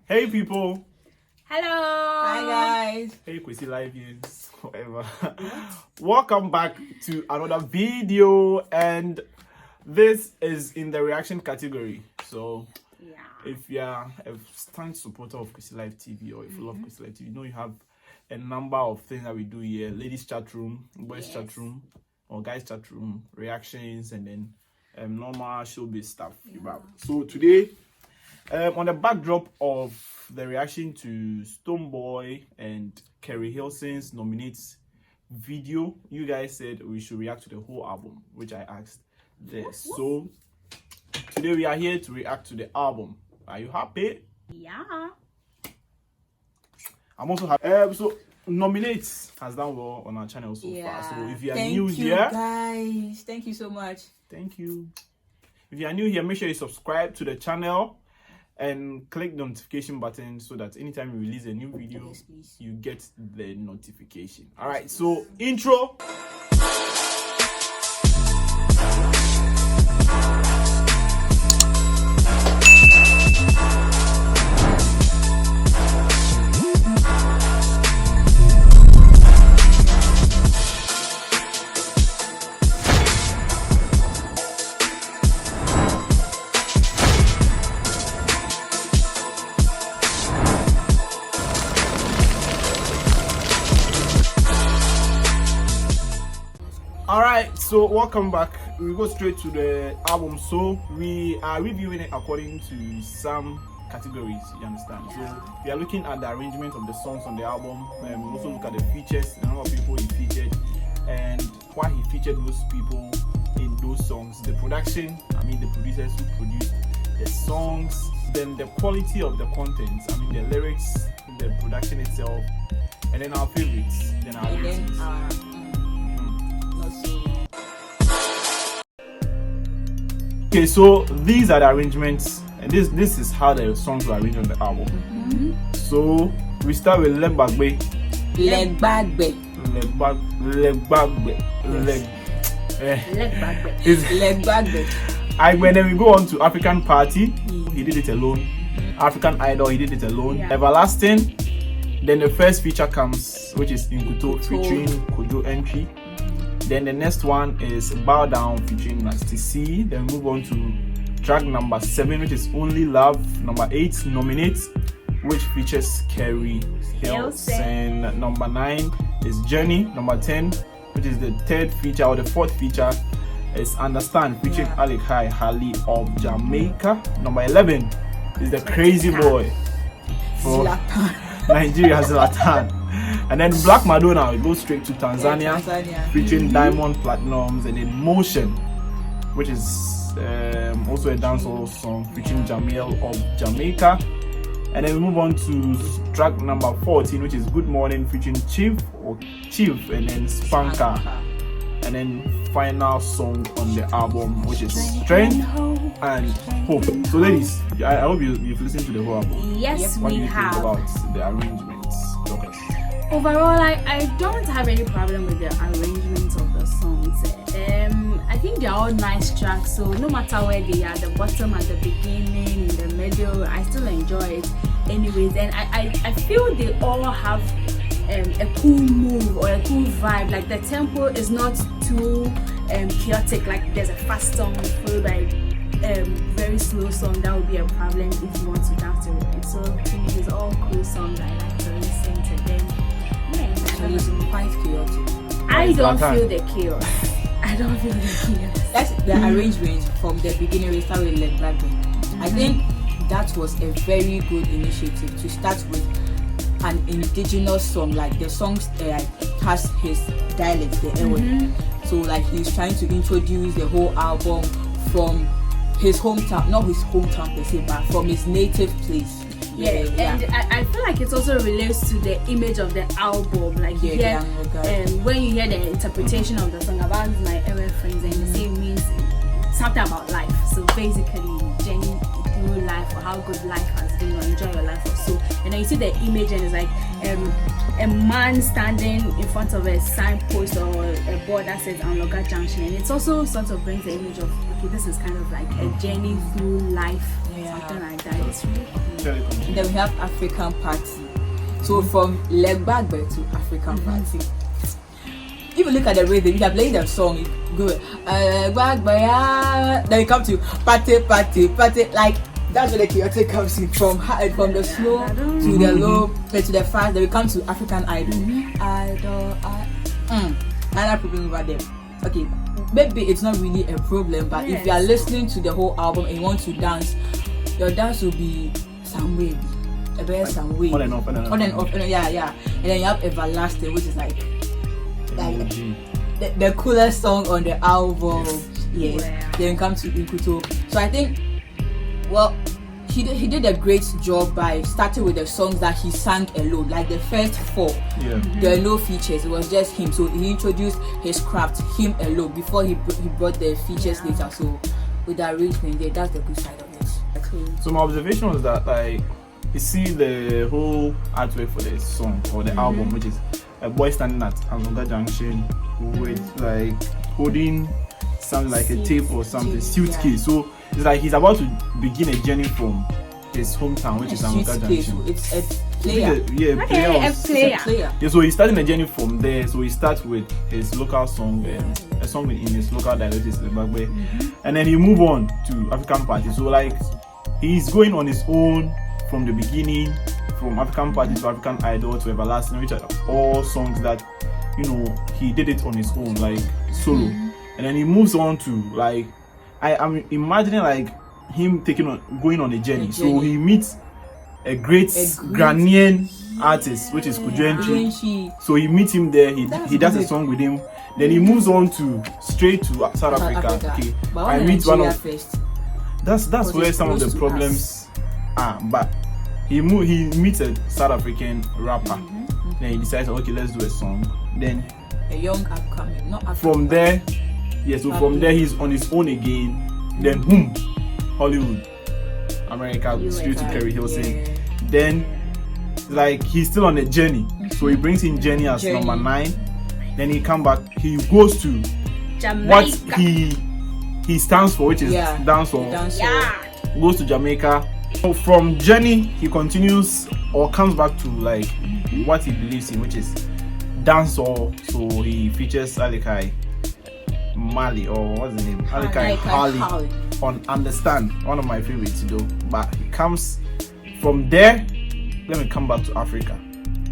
Hey people. Hello. Hi guys. Hey Kwesi Livians, whatever. Welcome back to another video, and this is in the reaction category. So if you're a stand supporter of Kwesi Live TV, or if you love Kwesi Live TV, you know you have a number of things that we do here: ladies chat room, boys chat room, or guys chat room, reactions, and then normal showbiz stuff. So today, on the backdrop of the reaction to Stonebwoy and Kerry Hilson's nominates video, you guys said we should react to the whole album, which I asked this. So today we are here to react to the album. Are you happy? Yeah. I'm also happy. So nominates has done well on our channel so far. So if you are new here, guys, thank you so much. Thank you. If you are new here, make sure you subscribe to the channel and click the notification button so that anytime we release a new video, you get the notification. All right, so intro. All right, so welcome back. We go straight to the album. So we are reviewing it according to some categories, you understand? So we are looking at the arrangement of the songs on the album, and we also look at the features, the number of people he featured, and why he featured those people in those songs, the production, the producers who produced the songs, then the quality of the content, the lyrics, the production itself, and then our favorites, then our ratings. Okay, so these are the arrangements, and this is how the songs were arranged on the album. So we start with Legbagbe. When then we go on to African Party, he did it alone. African Idol, he did it alone. Everlasting, then the first feature comes, which is Inkuto featuring Kojo Entry. Then the next one is Bow Down featuring Nasty C. Then we move on to track number 7, which is Only Love. Number 8, Nominate, which features Kerry Hilson. Number 9 is Journey. Number 10, which is the third feature or the fourth feature, is Understand featuring Alec Hali of Jamaica. Number 11 is the Crazy Boy for Nigeria, Zlatan. And then Black Madonna, we go straight to Tanzania, featuring Diamond Platinums, and then Motion, which is also a dancehall song featuring Jamil of Jamaica. And then we move on to track number 14, which is Good Morning featuring Chief, and then Spanker. And then final song on the album, which is Strength and Hope. So ladies, I hope you've listened to the whole album. Yes, what we do you have. think about the arrangements? Overall, I don't have any problem with the arrangement of the songs. I think they're all nice tracks, so no matter where they are, the bottom, at the beginning, in the middle, I still enjoy it anyways. And I feel they all have a cool move or a cool vibe. Like the tempo is not too chaotic, like there's a fast song followed by very slow song. That would be a problem if you want to dance to it. So to me, it's all cool songs. I like to listen to them. It's quite chaotic. I don't feel the chaos. I don't feel the chaos. That's the arrangement from the beginning. We start with Legbagbe. I think that was a very good initiative to start with an indigenous song. Like the songs has his dialect, the Ewe. So like he's trying to introduce the whole album from his hometown, not his hometown per se, but from his native place. And I feel like it also relates to the image of the album. Like when you hear the interpretation of the song about my ever friends, and the same means something about life. So basically, journey through life, or how good life has been, or enjoy your life or so. And then you see the image, and it's like a man standing in front of a signpost or a board that says Anloga Junction, and it also sort of brings the image of, okay, this is kind of like a journey through life something like that. It's really cool. Then we have African Party. So from Legbagbe to African Party. If you look at the rhythm, you are playing the song, you go then you come to party, like that's where the chaotic comes in from the slow to the low to the fast. Then we come to African Idol. Another problem over there. Okay, maybe it's not really a problem, but if you are listening to the whole album and you want to dance, your dance will be some way. Some way. On and off. Yeah. And then you have Everlasting, which is like the coolest song on the album. Yes. Wow. Then come to Ikuto. So I think, well, he did a great job by starting with the songs that he sang alone, like the first 4. Yeah. There are no features. It was just him. So he introduced his craft, him alone, before he brought the features later. So with the arrangement there, that's the good side of it. Cool. So my observation was that, like, you see the whole artwork for the song or the album, which is a boy standing at Anloga Junction with like holding something like a tape or something, suitcase. So it's like he's about to begin a journey from his hometown, which is Anloga Junction. It's a player. Player. Yeah, so he's starting a journey from there. So he starts with his local song, a song in his local dialect, is Zimbabwe, and then he move on to African Party. So like he's going on his own from the beginning, from African Party to African Idol to Everlasting, which are all songs that, you know, he did it on his own, like solo. And then he moves on to, like, I'm imagining like him going on a journey. So he meets a great Ghanaian artist, which is Kujenchi. So he meets him there, he does a song with him. Then he moves on straight to South Africa. Okay. But I meet one of that's where some of the problems. But he meets a South African rapper. Then he decides, okay, let's do a song. Then a young upcoming, not African. From there, from there he's on his own again. Then boom, Hollywood, America, straight to Kerry Hilson. Yeah. Then like he's still on a journey. So he brings in Jenny as number 9. Then he come back. He goes to Jamaica. What he stands for, which is dancehall. Goes to Jamaica. So from Jenny, he continues or comes back to like what he believes in, which is dancehall. So he features Alikai Mali, or what's the name? Alikai Harley on Understand, one of my favorites though. But he comes from there. Let me come back to Africa.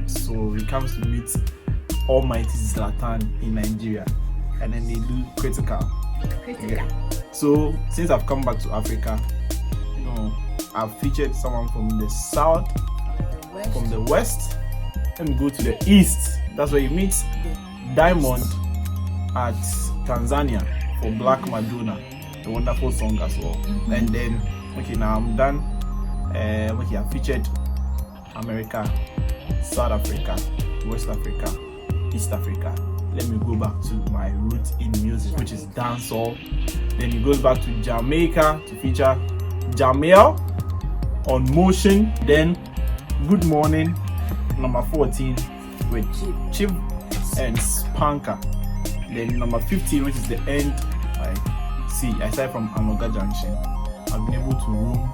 So he comes to meet Almighty Zlatan in Nigeria, and then they do critical. Yeah. So since I've come back to Africa, you know, I've featured someone from the south, from the west. Let me go to the east. That's where you meet Diamond at Tanzania for Black Madonna, a wonderful song as well. And then, okay, now I'm done. Okay, I featured America, South Africa, West Africa, East Africa. Let me go back to my roots in music, which is dancehall. Then he goes back to Jamaica to feature Jamel on Motion. Then Good Morning, number 14 with Chip and Spanker. Then number 15, which is the end. Aside from Anloga Junction, I've been able to roam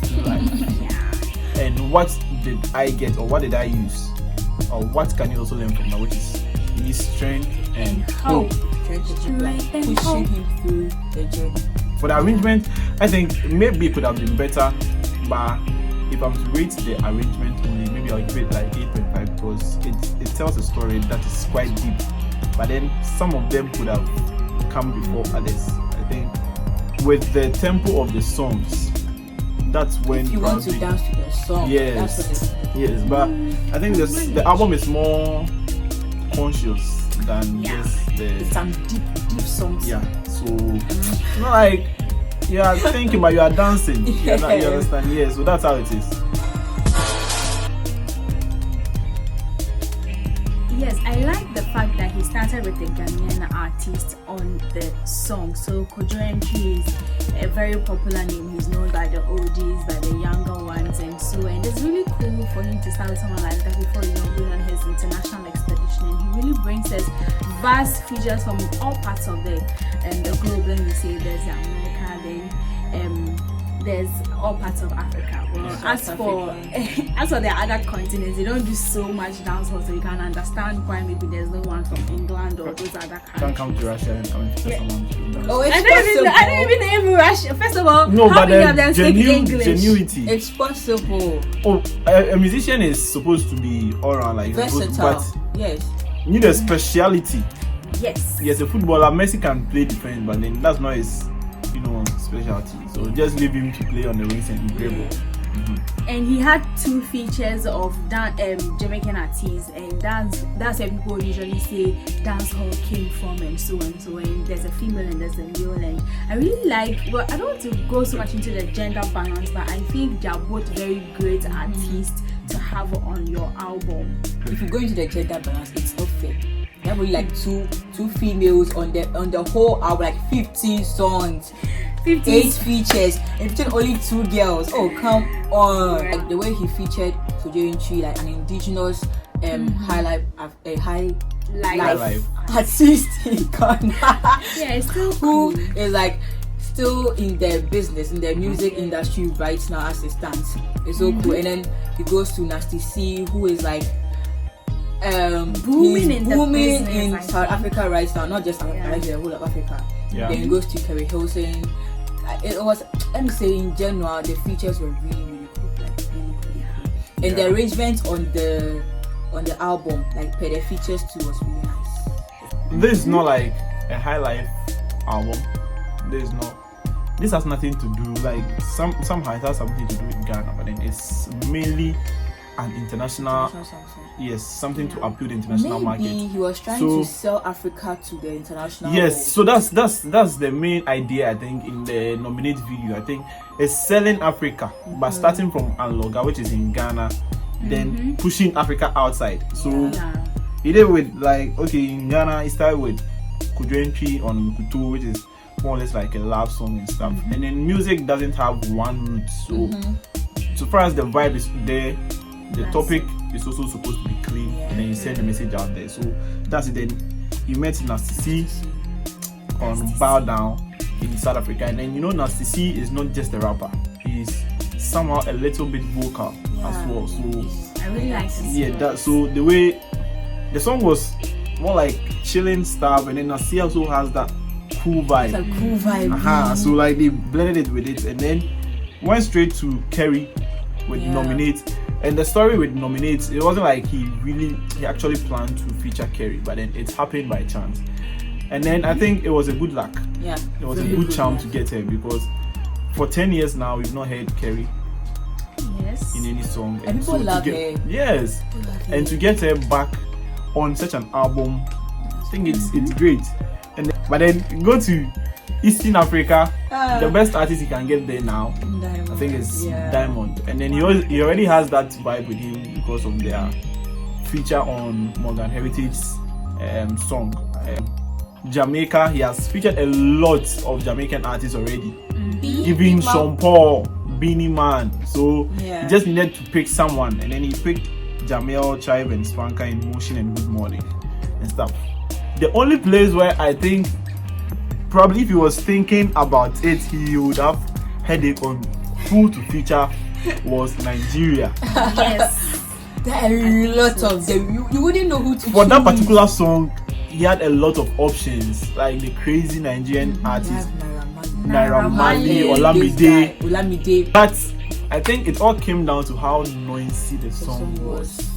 through life. And what did I get, or what did I use, or what can you also learn from that, which is his strength and hope. Pushing him through the journey. For the arrangement, I think maybe it could have been better, but if I'm to rate the arrangement only, maybe I'll give it like 8.5 because it tells a story that is quite deep. But then some of them could have come before others. I think with the tempo of the songs, that's when if you want to dance to the song. Yes, but I think the album is more conscious than just the some deep songs. Yeah, so not like you are thinking but you are dancing. You understand? Yeah, so that's how it is. Yes, I like the fact that he started with a Ghanaian artist on the song. So Kojo MP is a very popular name. He's known by the oldies, by the younger ones, and it's really cool for him to start with someone like that before going on his international expedition. And he really brings us vast features from all parts of the globe. Let me say there's America, then there's all parts of Africa. Well, as for the other continents, they don't do so much dancehall, so you can understand why maybe there's no one from England or those other countries. Can't come to Russia and feature someone to do that. Oh, it's I possible. don't even know Russia. First of all, No, how but many of them speak English? genuity. It's possible. Oh, a musician is supposed to be all around, like Versatile. but Yes. you need a speciality. Yes. Yes, a footballer, Messi can play defense, but then that's not his, specialty. So just leave him to play on the wings and dribble. And he had 2 features of Jamaican artists, and that's where people usually say dancehall came from and so and so. And there's a female and there's a male, and I really like. Well, I don't want to go so much into the gender balance, but I think they are both very great artists to have on your album. If you go into the gender balance, it's not fair. You have only like two females on the whole album, like 15 songs. 8 features and featured only 2 girls. Oh, come on! Like the way he featured Junction, like an indigenous high life artist in Ghana. Yeah, it's still who cool. is like still in the business, in the music industry right now as it stands. It's so cool. And then he goes to Nasty C, who is like booming in South Africa right now, not just South Africa, the whole of Africa. Yeah. Then he goes to Kerry Hilson. It was, let me say, in general, the features were really, really cool, like really, really cool. And the arrangement on the album, like per the features too, was really nice. This is not like a high life album. This has nothing to do, like somehow it has something to do with Ghana, but then it's mainly an international. Yes, something to appeal the international market. Maybe he was trying to sell Africa to the international yes world. So that's the main idea, I think, in the nominate video. I think it's selling Africa, but starting from Anloga, which is in Ghana, then pushing Africa outside. So he did with, like, okay, in Ghana he started with Kudwenchi on Kutu, which is more or less like a love song and stuff. And then music doesn't have one root, so far as the vibe is there, the topic is also supposed to be clean, and then you send the message out there. So that's it. Then you met Nasty C on Bow Down in South Africa, and then Nasty C is not just a rapper; he's somehow a little bit vocal as well. So I really like this. Yeah, that. So the way the song was more like chilling stuff, and then Nasty also has that cool vibe. It's a cool vibe. So like they blended it with it, and then went straight to Kheli with Nominate. And the story with Nominate, it wasn't like he actually planned to feature Kheli, but then it happened by chance. And then I think it was a good luck. Yeah, it was a good charm to get her, because for 10 years now we've not heard Kheli in any song. And people love her. Yes, and to get her back on such an album, I think it's great. But then go to Eastern Africa, the best artist you can get there now, Diamond. I think it's Diamond. And then he already has that vibe with him because of their feature on Morgan Heritage's song. Jamaica, he has featured a lot of Jamaican artists already, even Sean Paul, Beanie Man. So he just needed to pick someone, and then he picked Jamel, Chive, and Spanker in Motion and Good Morning and stuff. The only place where I think probably if he was thinking about it, he would have headache on who to feature was Nigeria. Yes. There are a lot of them. You wouldn't know who to choose. For that particular song, he had a lot of options, like the crazy Nigerian artists, Naira Marley, Olamide. But I think it all came down to how noisy the song was,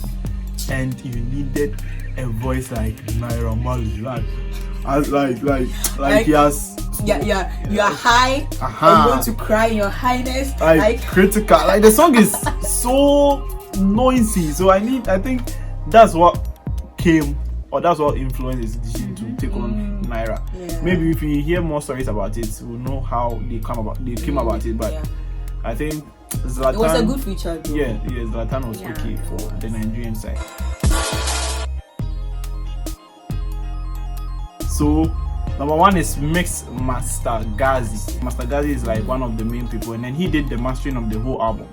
and you needed a voice like Naira Marley, like he has. You are high. I'm going to cry in your highness. Like critical. Like the song is so noisy. So I think that's what came, or that's what influenced his decision to take on Naira. Yeah. Maybe if we hear more stories about it, we'll know how they came about it. But I think Zlatan, it was a good feature though. Yeah, Zlatan was okay for the Nigerian side. So number 1 is Mix Master Gazi. Master Gazi is like one of the main people, and then he did the mastering of the whole album.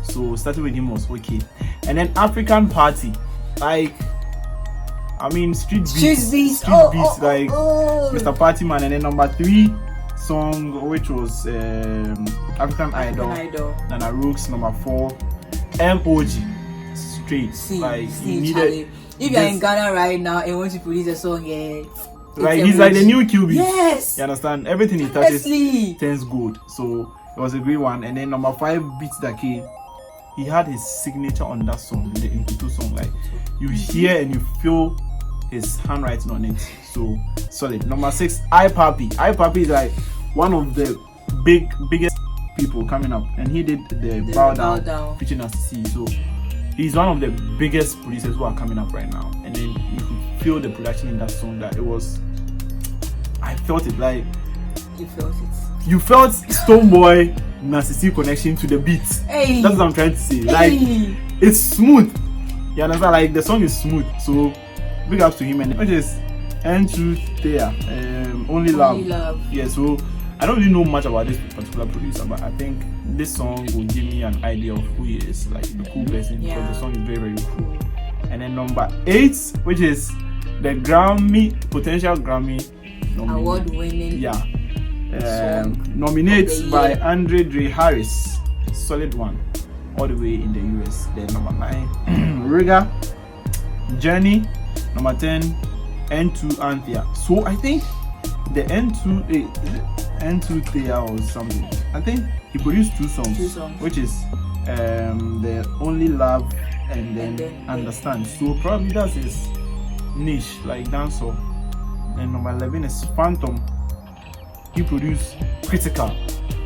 So starting with him was okay. And then African Party, like, I mean, street beats, like Mr. Partyman. And then number 3, song, which was African Idol. Nana Rooks, number 4. MOG, straight. He needed. Charlie. If you're in Ghana right now and want to produce a song, like he's like the new QB. Yes. You understand? Everything he touches turns good. So it was a great one. And then number 5, Beats That Came. He had his signature on that song, the Inkutu song. Like you hear and you feel his handwriting on it. So solid. Number 6, iPapi. iPapi is like one of the biggest people coming up, and he did the Bow Down featuring Asisi. So he's one of the biggest producers who are coming up right now. And then you could feel the production in that song that it was. I felt it like. You felt it. You felt Stonebwoy Narcissy connection to the beat. Hey. That's what I'm trying to say. Like it's smooth. You understand? Like the song is smooth. So big ups to him, and which is N2 there. Only Love. Yeah. So I don't really know much about this particular producer, but I think this song will give me an idea of who he is, like the cool person, because the song is very, very cool. And then number 8, which is the potential Grammy award-winning, nominated by Andre Dre Harris, solid one, all the way in the US. Then number 9, Riga, Journey, number 10, N2 Anthea. So I think the N2 Thea or something. I think he produced two songs. Which is the Only Love and then Understand. So probably that's his niche, like dancehall. And number 11 is Phantom. He produced Critical.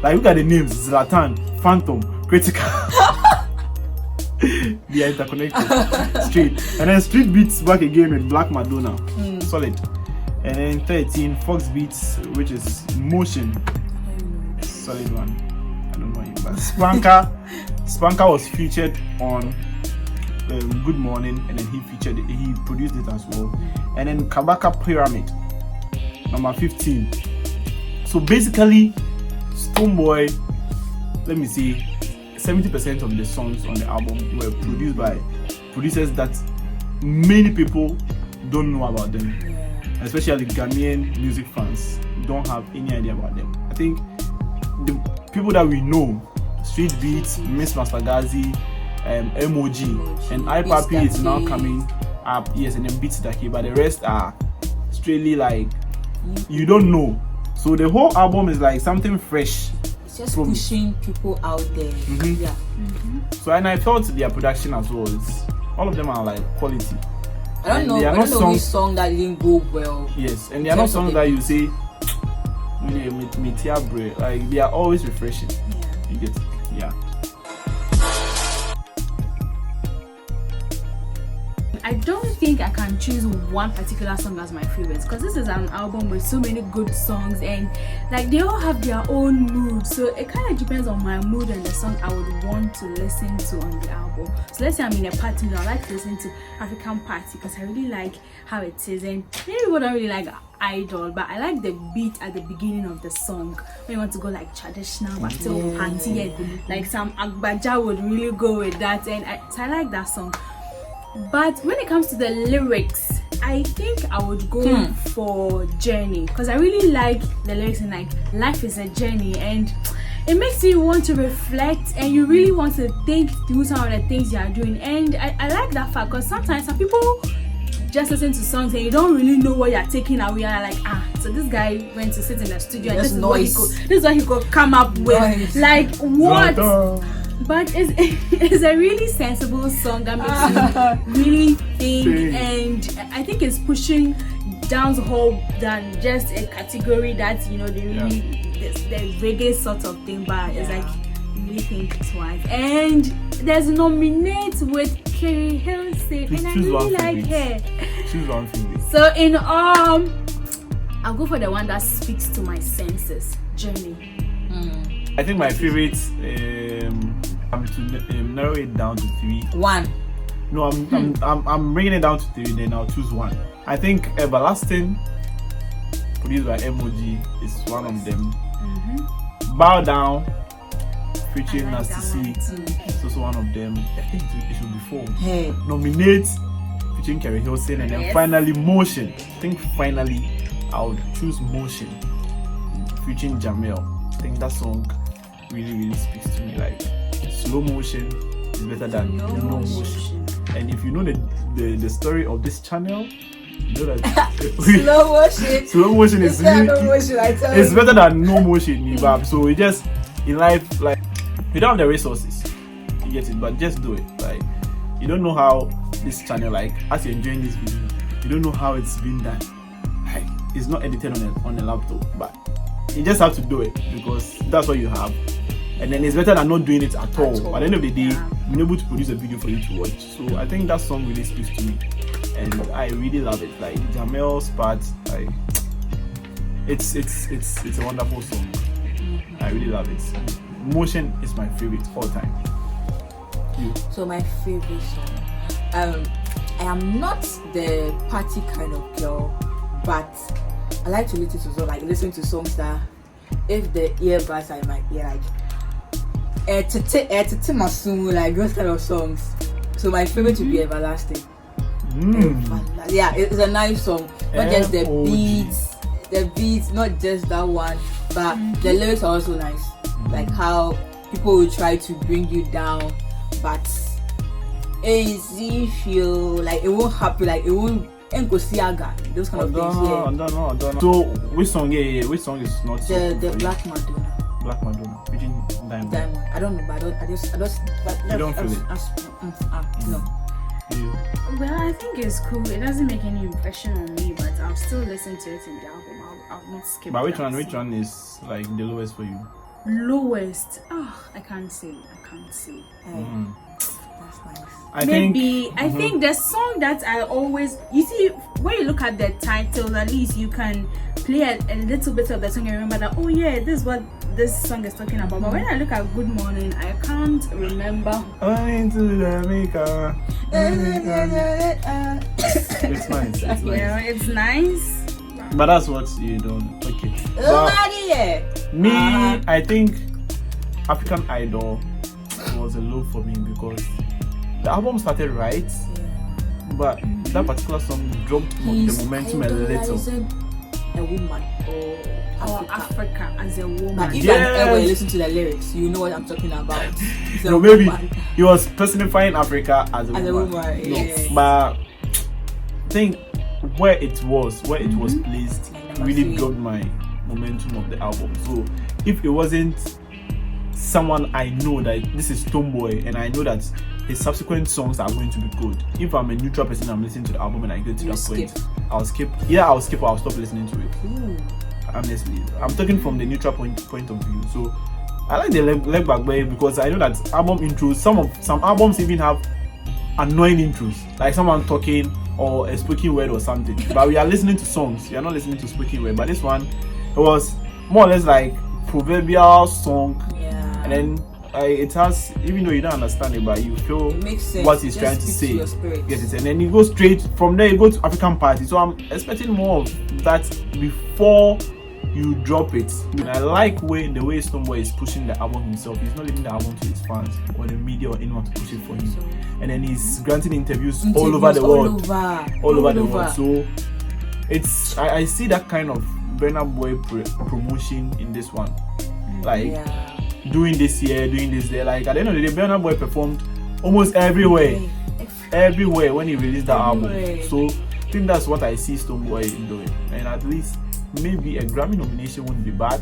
Like look at the names: Zlatan, Phantom, Critical. They are interconnected. Straight. And then Street Beats back again with Black Madonna. Solid. And then 13, Fox Beats, which is Motion. Solid one. I don't know him, but Spanker was featured on Good Morning, and then he produced it as well. And then Kabaka Pyramid, number 15. So basically, Stonebwoy, let me see, 70% of the songs on the album were produced by producers that many people don't know about them. Especially Ghanaian music fans don't have any idea about them. I think the people that we know, Street Beats, Miss Mastagazi, MOG, and iPapi is now coming up. Yes, and then Beats That Came, but the rest are straightly like you don't know. So the whole album is like something fresh. It's just pushing people out there. So and I felt their production as well. All of them are like quality. I don't know which song that didn't go well. Yes, and they are not songs that you say, like they are always refreshing. You get it? Yeah. I don't think I can choose one particular song as my favorite, because this is an album with so many good songs, and like they all have their own mood, so it kind of depends on my mood and the song I would want to listen to on the album. So let's say I'm in a party mood, I like to listen to African Party because I really like how it is, and many people don't really like Idol, but I like the beat at the beginning of the song when you want to go like traditional but still panty, like some Agbaja would really go with that, and so I like that song. But when it comes to the lyrics, I think I would go for Journey, because I really like the lyrics, and like life is a journey, and it makes you want to reflect, and you really want to think through some of the things you are doing. And I like that fact, because sometimes some people just listen to songs and you don't really know what you're taking away, and like so this guy went to sit in the studio and this is what he could come up with. Like what? But it's a really sensible song that makes you really think, and I think it's pushing dancehall than just a category that they really the reggae sort of thing, but it's like you really think twice. And there's nominate with Kheli, and I really like her. Choose one favorite. So in I'll go for the one that speaks to my senses, Journey. I think my favorite, I'm to narrow it down to 3. 1. No, I'm bringing it down to 3. Then I'll choose 1. I think Everlasting, produced by MOG, is one of them. Bow Down, featuring Narcissy, is also one of them. I think it should be 4. Nominate, featuring Kerry Hilson, and then finally Motion. I think finally I would choose Motion. featuring Jamel. I think that song really speaks to me. Like, slow motion is better than no motion. And if you know the story of this channel, you know that slow motion is really, it's better than no motion. So it just in life, like, you don't have the resources, you get it, but just do it. Like, you don't know how this channel, like, as you're enjoying this video, you don't know how it's been done. Like, it's not edited on a laptop, but you just have to do it because that's what you have. And then it's better than not doing it at all. At the end of the day, being able to produce a video for you to watch. So I think that song really speaks to me, and I really love it. Like, Jamel's part, like, it's a wonderful song. I really love it. Motion is my favorite all time. You? So my favorite song. I am not the party kind of girl, but I like to listen to songs that, if the earbuds are in my ear, like like those kind of songs. So my favorite would be Everlasting. Yeah, it's a nice song. Not just the beats, not just that one, but the lyrics are also nice. Like how people will try to bring you down, but easy feel like it won't happen, like it won't those kind of things. I don't know. So which song? Which song is not the Black Madonna? Black Madonna, Virgin Diamond. I don't know, but I just. You don't feel it? No. Well, I think it's cool. It doesn't make any impression on me, but I'll still listen to it in the album. I'll not skip. But which one is like the lowest for you? Lowest? Oh, I can't say. That's nice. I think the song that I always, you see, when you look at the title, at least you can play a little bit of the song and remember that, oh yeah, this is what this song is talking about. But when I look at Good Morning, I can't remember. It's nice. Yeah, it's nice. But that's what you don't. Okay. Me, I think African Idol was a low for me because the album started right, but that particular song dropped the momentum a little. A woman or Africa as a woman. But if you ever listen to the lyrics, you know what I'm talking about. No, maybe he was personifying Africa as a woman. But I think where it was placed really dropped my momentum of the album. So if it wasn't someone I know that this is Stonebwoy and I know that his subsequent songs are going to be good, if I'm a neutral person, I'm listening to the album and I get to that point, I'll skip or I'll stop listening to it. Honestly, I'm talking from the neutral point of view. So I like the leg back way because I know that album intros, some albums even have annoying intros, like someone talking or a spoken word or something. But we are listening to songs, we are not listening to spoken word. But this one, it was more or less like proverbial song, and then it has, even though you don't understand it, but you feel what he's trying to say. Yes, and then you go straight from there, you go to African Party. So I'm expecting more of that before you drop it. And I like the way Stonebwoy is pushing the album himself. He's not leaving the album to his fans or the media or anyone to push it for him. And then he's granting interviews all over the world. All over the world. So it's I see that kind of Burna Boy promotion in this one. Like doing this here, doing this there. Like at the end of the day, Burna Boy performed almost everywhere when he released the album. So I think that's what I see Stonebwoy doing. And at least maybe a Grammy nomination wouldn't be bad.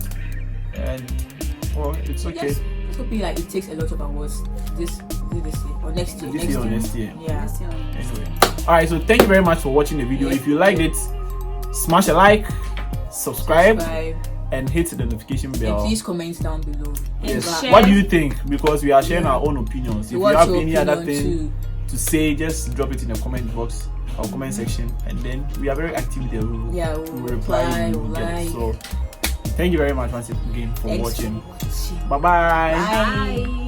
And it's okay. Yes. It's hoping like it takes a lot of awards this year or next year. Next year. Yeah. Anyway. Alright, so thank you very much for watching the video. If you liked it, smash a like, subscribe. And hit the notification bell. And please comment down below. Yes. What do you think? Because we are sharing our own opinions. If you have any other thing to say, just drop it in the comment box or comment section, and then we are very active there. We'll reply. So thank you very much once again for watching. Bye. Bye.